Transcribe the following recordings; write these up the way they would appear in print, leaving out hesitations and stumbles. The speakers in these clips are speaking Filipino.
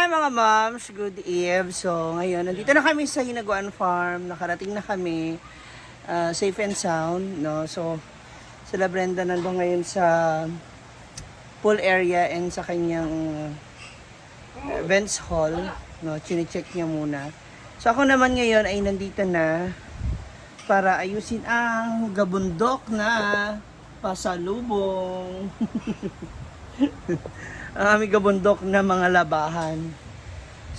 Hi mga moms, good eve. So ngayon, nandito na kami sa Hinaguan Farm. Nakarating na kami, safe and sound, no? So sila Brenda nandun ngayon sa pool area and sa kanyang events hall, no? Chine-check niya muna. So ako naman ngayon ay nandito na para ayusin ang gabundok na pasalubong. Ang aming gabundok na mga labahan.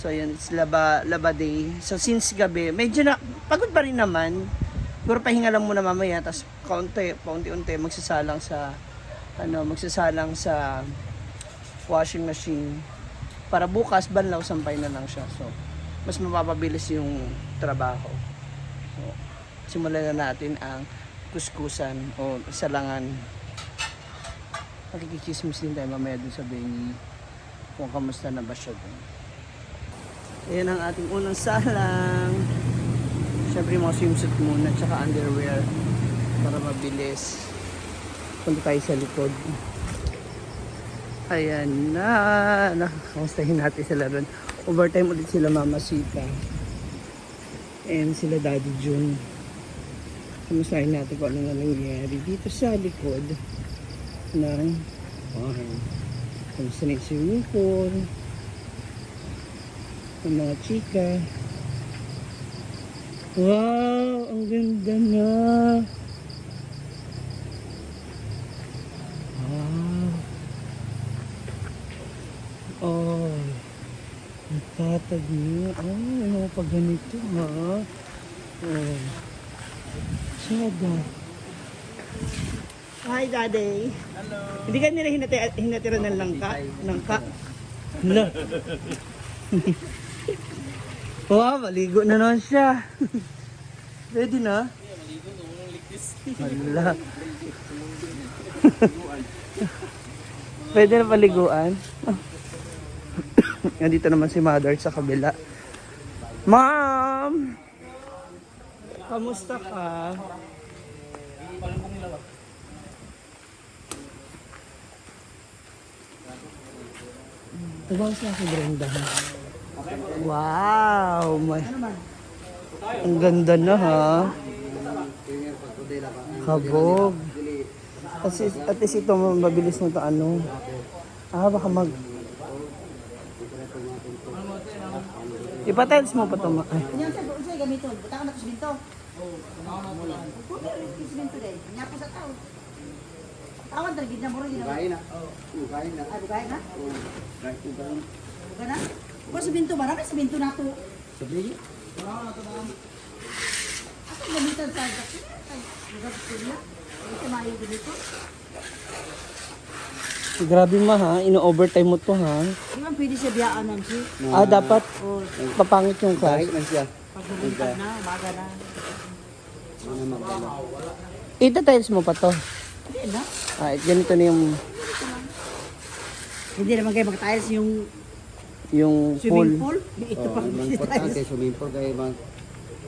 So yun, it's laba day. So since gabi, medyo na pagod pa rin naman. Pero pahinga lang muna mamaya, tapos paunti-unti magsasalang sa washing machine. Para bukas banlaw sampay na lang siya. So mas mapapabilis yung trabaho. So simulan na natin ang kuskusan o salangan. Makikichismis din tayo mamaya dun sa Benny kung kamusta na ba siya dun. Ayan ang ating unang salang. Siyempre mga swimsuit muna tsaka underwear para mabilis. Punta tayo sa likod. Ayan na. Kamustahin natin sila ron. Overtime ulit sila Mama Sita and sila Daddy June. Kamustahin natin kung ano na nangyari dito sa likod ng farm. Kamusta na yung swimming pool, ang mga chika. Wow, ang ganda na. Wow. Oh, natatag niyo. Oh, ano pa ganito ha? Oh, sada. Hi, Daddy. Hello. Hindi ka nila hinatira ng langka? Hala. Wow, maligo na naman siya. Ready na? Maligo, nung ligtis. Hala. Pwede na paliguan. Nandito naman si Mother sa kabila. Mom! Kamusta ka? Tumawas na si Brenda. Wow! Ang ganda na ha. Kabog. At least ito mabilis na ito ano. Baka mag... Ipa-tiles mo pa ito. Yan sa doon sa gamiton. Buta ka na to sa binto. Binto din. Nya po sa tao. Tawan ta gid na mo rin ginawa. Kain na. Kain na. Ay bugay na. Kain. Buga na. Ko sa binto marami sa binto nato. Sabi? Asa gamiton sa kasi. Ay, buga ko niya. Ito maayo dito. Grabe ma ha. Ino-overtime mo to ha. Di man pwede siya biyaan nan si. Dapat O papangit yung class. Kain na siya. pagbubuntag na, umaga na. Ano magdala? Ita-tiles mo pa to. Hindi na. Ganito na Hindi naman kayo mag-tiles yung yung swimming pool. pool. Ito pa Ang tiles. importante, sumimple kayo mag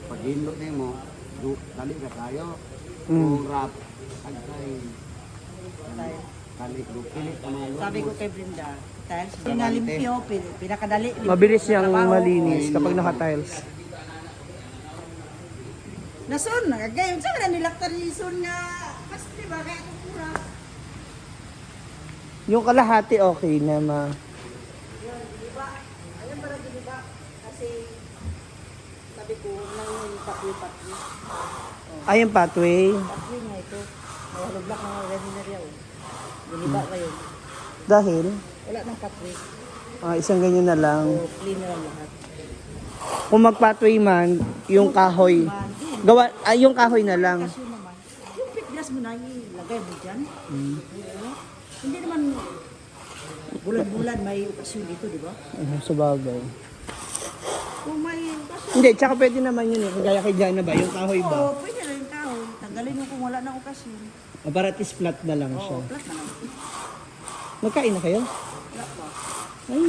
pag-inlot na mo, dali na tayo. Rap, agay, kalik, pilit na mga Sabi ko kay Brenda, tiles, pinalimpyo, pinakadali. Mabilis siyang Trabaho. malinis kapag naka-tiles. Nason, nagagayon sa na nilaktar ni Son nga, kasi diba, kaya ako pura. Yung kalahati okay na ma. Yun, diba? Ayun ba rin, diba? Kasi, sabi ko, nang yung patwi-patwi. Yung pathway. Patwi nga ito. May haloblak ng ready na riyaw. Diniba kayo. Dahil, Wala nang patwi. isang ganyan na lang. So, clean na lang lahat. Kung mag-pathway man, yung kahoy. Yung kahoy na lang. Kasi naman, yung fitness mo na, ilagay mo dyan. Oo. Hindi naman, bulan-bulan may okasyon dito, di ba? Sa bagay. Kung may okasyon, Hindi, tsaka pwede naman yun eh. Kagaya kay Jana ba? Yung kahoy ba? oo, pwede rin kahoy. Tanggalin mo kung wala nang okasyon. Para at least flat na lang siya. Oo, plus na lang. Magkain na kayo? Wala pa. Ay,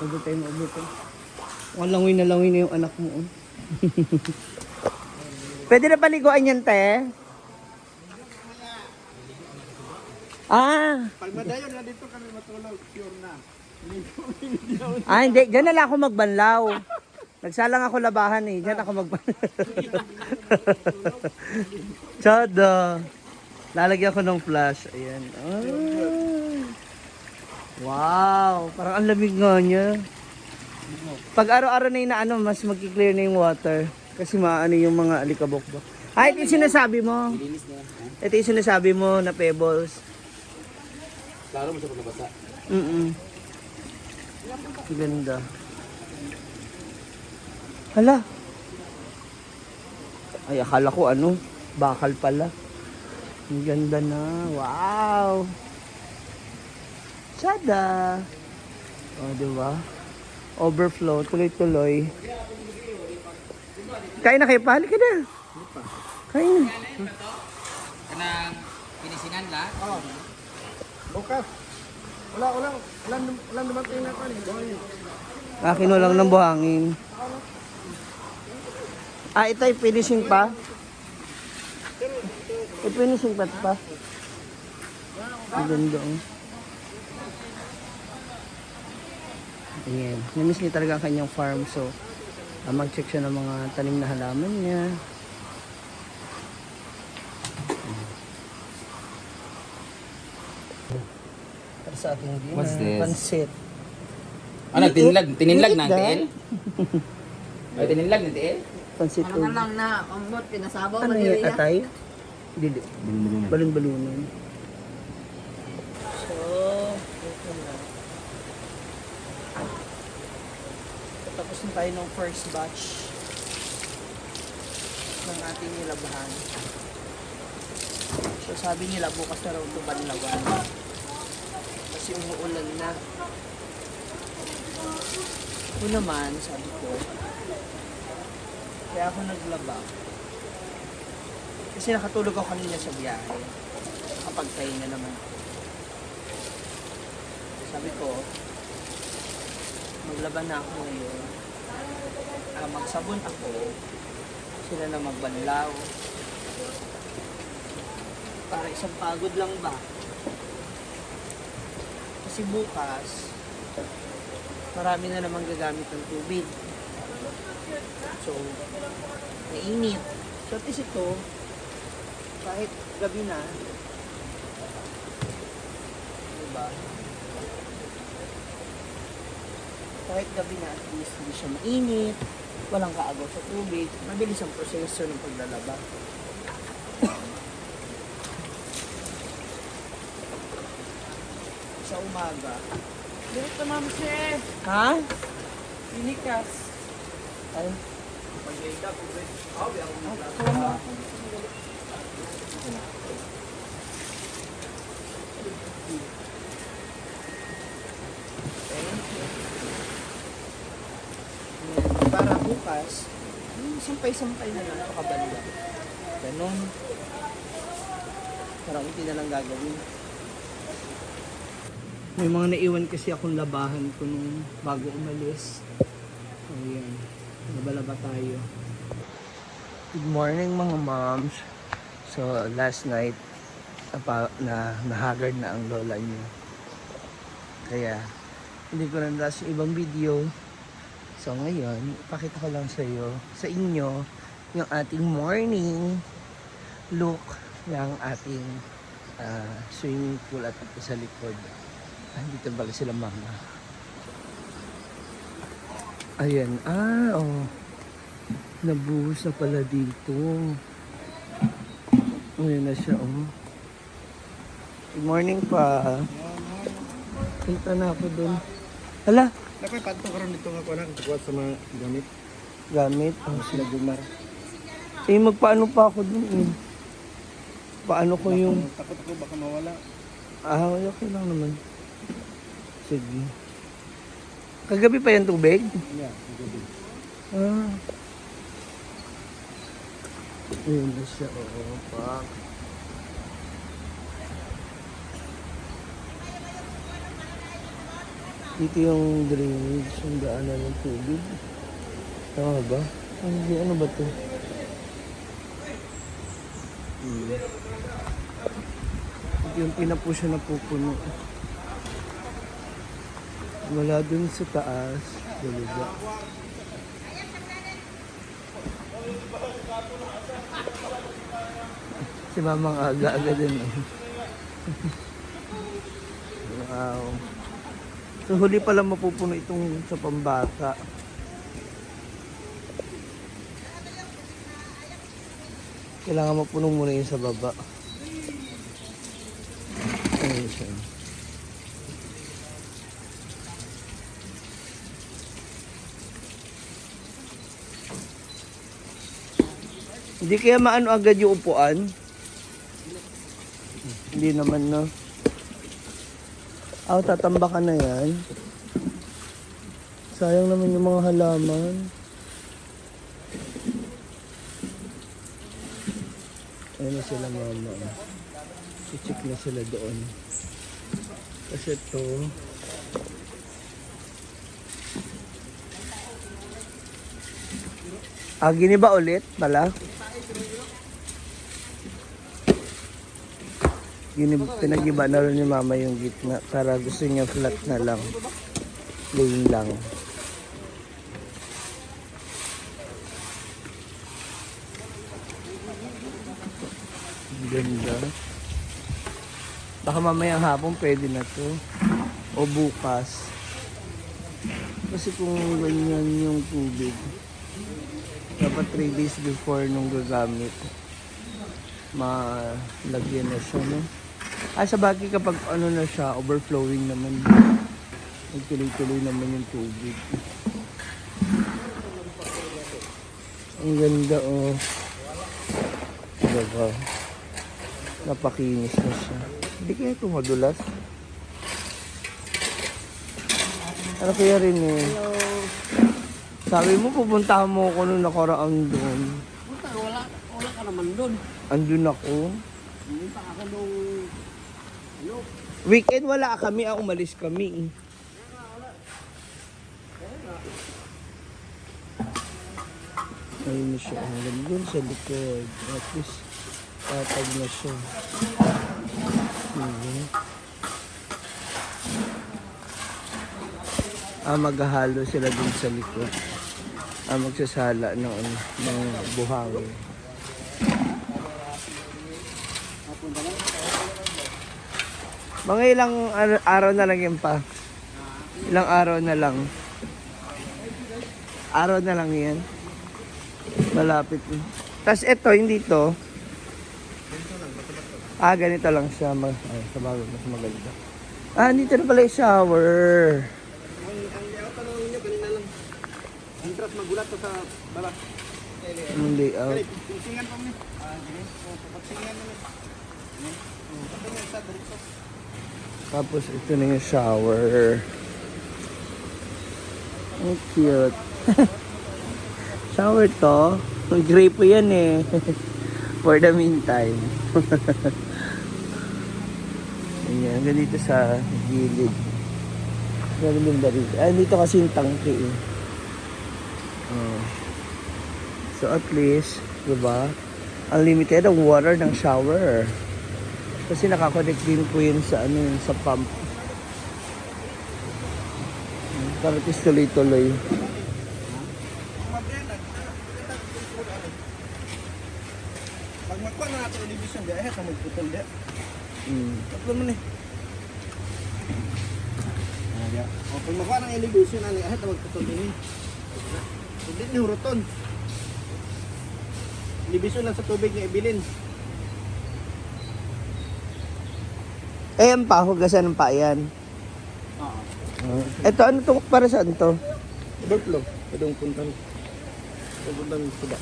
ubo tayo, ubo tayo. Mukhang langoy na yung anak mo. Oh. Pwede na paliguan yan, te? Pag madayon na dito kami matulog, sure na. Ah, hindi. Diyan na lang ako magbanlaw. Nagsalang ako labahan eh. Diyan ako magbanlaw. Tsada. Lalagyan ko ng flash. Ayan. Ay. Wow. Parang ang lamig nga niya. Pag araw-araw na inaano, mas mag-clear na yung water. Kasi maano yung mga alikabok ba. Ah, ito yung sinasabi mo. Linis na. Ito yung sinasabi mo na pebbles. Klaro mo siya pag nabasa. Ganda. Hala. Ay, akala ko ano, bakal pala. Ang ganda na. Wow. Sada. O, diba? Overflow. Tuloy-tuloy. Kain na kayo. Pahalik ka na. Kain na. Kanang pinisinan la? Oo. Bukas. Wala dumating na pa ni. Akin lang ng buhangin. Ah, ito ay finishing pa? Ito finishing pa? Ang ganda. Oh. Ayan. Namiss niya talaga ang kanyang farm. So, mag-check siya ng mga tanim na halaman niya. Para sa ating dinner. What's this? Pansit. Ano, tininlag ng Eat that. tiil? Ay, tininlag ng tiil? Pansit. Ano lang na, ambot, pinasabaw Ano ba yung nila? atay? Dili. Balon-balunan. So, ito na. Tapos na tayo ng first batch ng ating nilabahan. So, sabi nila bukas na raw ito banlawan. Kasi umuulan na. Ako naman, sabi ko, kaya ako naglaba. Kasi nakatulog ako kanina sa biyahe. Nakapagpahinga naman ako. Sabi ko, maglaba na ako ngayon. Magsabon ako. Sila na magbanlaw. Para isang pagod lang ba? Kasi bukas, marami na namang gagamit ng tubig. So, mainit. So, at least ito, kahit gabi na, diba? Kahit gabi na, at least hindi siya mainit, walang kaagaw sa tubig, mabilis ang proseso ng paglalaba. Sa umaga. Dito, ma'am, chef. Ha? Pinikas. Ay. Para bukas, sampay-sampay na lang pakabanda. Ganon. Parang hindi na lang gagawin. May mga naiwan kasi akong labahan ko nung bago umalis. Ayan. Nabalaba tayo. Good morning mga moms. So last night nahagard na ang lola niyo. Kaya hindi ko na nalakas yung ibang video. So ngayon, ipakita ko lang sa inyo yung ating morning look ng ating swimming pool at ito sa likod. Dito pala sila mama. Ayan. Oh. Nabuhos na pala dito. Ayan na siya, oh. Good morning pa. Punta na ako dun. Hala, Dapat panto karon dito nga ko na kuha sa mga gamit. gamit. Oh, sila Gumar. Eh, magpaano pa ako dun, eh. Paano ko yung... Takot ako baka mawala. Okay lang naman. Sige. Kagabi pa yung tubig? Yeah, gabi. Ayun na siya. Oo, pak. Dito yung drainage, yung daanan ng tubig. Tama ba? Ano ba to? Ito yung pinapush na pupuno. Mula dun sa taas, baliba. Si Mamang aga-aga din. Wow. So huli pala mapupuno itong sa pambata. Kailangan mapuno muna yung sa baba. Ayun siya. Hindi kaya maano agad yung upuan? Hindi naman, no? Tatamba ka na yan. Sayang naman yung mga halaman. Ayun na sila, mama. I-check na sila doon. Kasi ito, giniba ulit pala. Pinagiba na rin ni mama yung gitna para gusto niya flat na lang. Plain lang. Ganda. Baka mamayang hapon pwede na to. O bukas. Kasi kung ganyan yung tubig, dapat 3 days before nung gagamit, malagyan na siya, no? Sa bagay kapag ano na siya, overflowing naman. Nagtuloy-tuloy naman yung tubig. Ang ganda, oh. Diba? Napakinis na siya. Hindi kaya ito madulas. Ano kaya rin eh? Hello. Sabi mo, pupuntahan mo ako nung nakaraan doon. Puta, wala ka naman doon. Andun ako. Pumunta ako nung Weekend wala kami, umalis kami. Ayun na siya. Hanggang doon sa likod. At least, tatag na siya. Maghahalo sila dun sa likod. Magsasala ng buhangin. Mga ilang araw na lang yan pa. Ilang araw na lang. Araw na lang yan. Malapit. Tapos ito, hindi to. Ganito lang siya. Sa bago, mas maganda. Dito na pala yung shower. Ang layout ano niya kanina lang. Intras magulat to sa bala. Yung layout. Pingsingan pa mo. Sige. Pagsingan mo. Pagsingan sa diretso. Tapos ito na yung shower. Ang cute. Shower to. Gray po yan eh. For the meantime. Ayan, ganito sa gilid. Ganda rin. Dito kasi yung tangke eh. So at least, diba? Unlimited ang water ng shower. Kasi nakakonect din po yun sa sa pump. Para at least tuloy-tuloy. Pag magkuha na natin television, di ay ka magputol di. Tatlo mo ni. Pag magkuha ng elevation, ay ka magputol din. Hindi ni huruton. Elevation lang sa tubig niya ibilin. Ang hugasan ng payan. Ito, ano to? Para saan to? Overflow. Padong puntan. Pupuntan suba.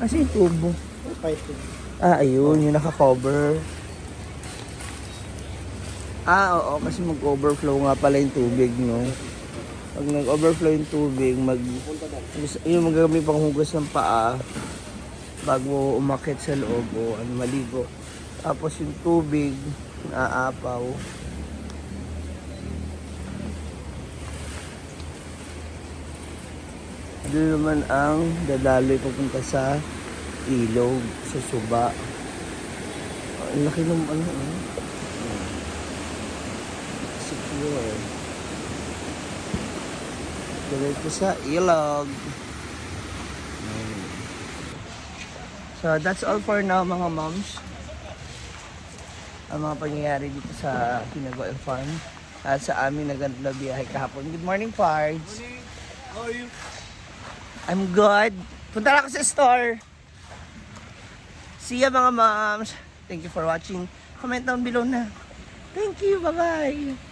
Kasi tubo. Pipe. Ayun, yung naka-cover. Oo, kasi mag-overflow nga pala yung tubig, no? Pag nag-overflow yung tubig, yung magagamit pang hugas ng paa bago umakit sa loob o maligo. Tapos yung tubig, naaapaw. Doon naman ang dadaloy papunta sa ilog, sa suba. Ang laki ng secure. Diretso sa ilog. So that's all for now mga moms. Ang mga pangyayari dito sa Kinagoy Farm at sa amin na biyahe kahapon. Good morning, Pards. How are you? I'm good. Punta na ako sa store. See ya mga moms. Thank you for watching. Comment down below na. Thank you. Bye-bye.